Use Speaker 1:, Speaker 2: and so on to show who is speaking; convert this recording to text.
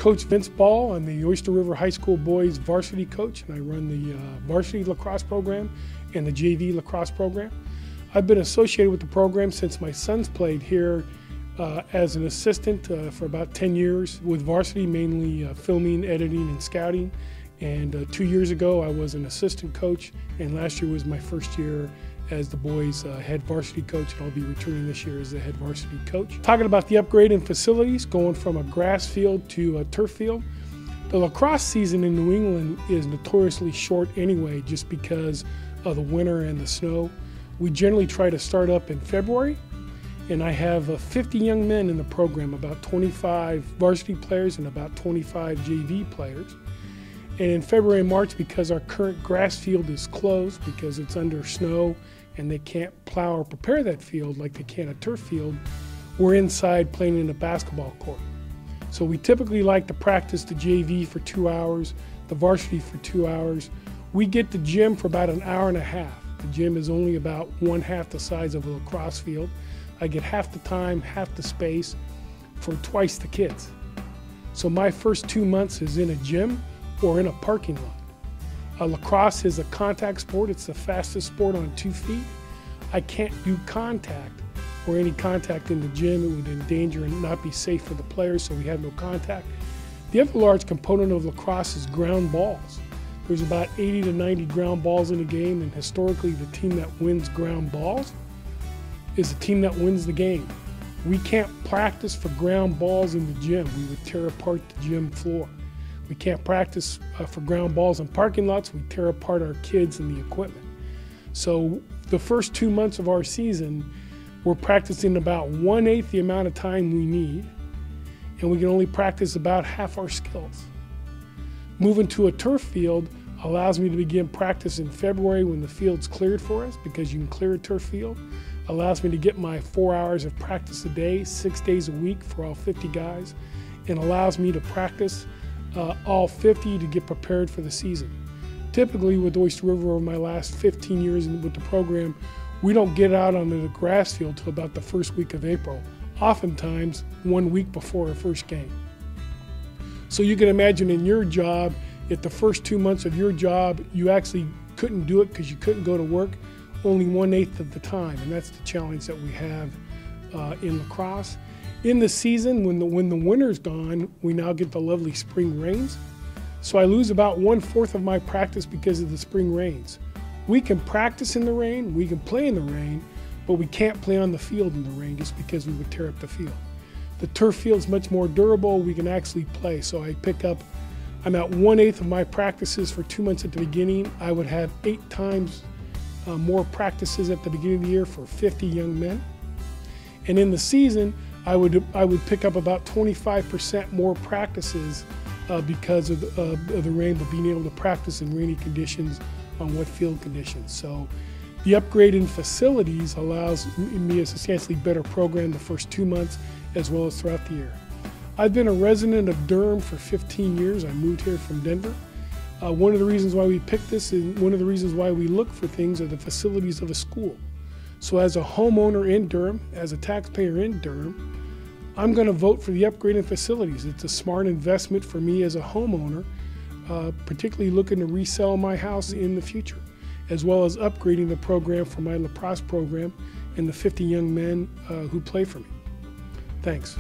Speaker 1: Coach Vince Bahl. I'm the Oyster River High School boys varsity coach, and I run the varsity lacrosse program and the JV lacrosse program. I've been associated with the program since my sons played here as an assistant for about 10 years with varsity, mainly filming, editing, and scouting. And 2 years ago, I was an assistant coach, and last year was my first year as the boys' head varsity coach, and I'll be returning this year as the head varsity coach. Talking about the upgrade in facilities, going from a grass field to a turf field. The lacrosse season in New England is notoriously short anyway, just because of the winter and the snow. We generally try to start up in February, and I have 50 young men in the program, about 25 varsity players and about 25 JV players. And in February and March, because our current grass field is closed because it's under snow and they can't plow or prepare that field like they can a turf field, we're inside playing in a basketball court. So we typically like to practice the JV for 2 hours, the varsity for 2 hours. We get the gym for about an hour and a half. The gym is only about 1/2 the size of a lacrosse field. I get half the time, half the space for twice the kids. So my first 2 months is in a gym or in a parking lot. Lacrosse is a contact sport. It's the fastest sport on 2 feet. I can't do contact or any contact in the gym. It would endanger and not be safe for the players, so we have no contact. The other large component of lacrosse is ground balls. There's about 80 to 90 ground balls in a game, and historically the team that wins ground balls is the team that wins the game. We can't practice for ground balls in the gym. We would tear apart the gym floor. We can't practice for ground balls in parking lots. We tear apart our kids and the equipment. So the first 2 months of our season, we're practicing about 1/8 the amount of time we need, and we can only practice about half our skills. Moving to a turf field allows me to begin practice in February when the field's cleared for us, because you can clear a turf field. Allows me to get my 4 hours of practice a day, 6 days a week for all 50 guys, and allows me to practice all 50 to get prepared for the season. Typically with Oyster River over my last 15 years with the program, we don't get out onto the grass field till about the first week of April, oftentimes 1 week before our first game. So you can imagine in your job, if the first 2 months of your job, you actually couldn't do it because you couldn't go to work, only 1/8 of the time, and that's the challenge that we have in lacrosse. In the season, when the winter's gone, we now get the lovely spring rains. So I lose about 1/4 of my practice because of the spring rains. We can practice in the rain, we can play in the rain, but we can't play on the field in the rain just because we would tear up the field. The turf field's much more durable, we can actually play. So I'm at 1/8 of my practices for 2 months at the beginning. I would have 8 times more practices at the beginning of the year for 50 young men. And in the season, I would pick up about 25% more practices because of the rain, but being able to practice in rainy conditions on wet field conditions. So the upgrade in facilities allows me a substantially better program the first 2 months as well as throughout the year. I've been a resident of Durham for 15 years. I moved here from Denver. One of the reasons why we picked this and one of the reasons why we look for things are the facilities of a school. So as a homeowner in Durham, as a taxpayer in Durham, I'm going to vote for the upgrade in facilities. It's a smart investment for me as a homeowner, particularly looking to resell my house in the future, as well as upgrading the program for my lacrosse program and the 50 young men who play for me. Thanks.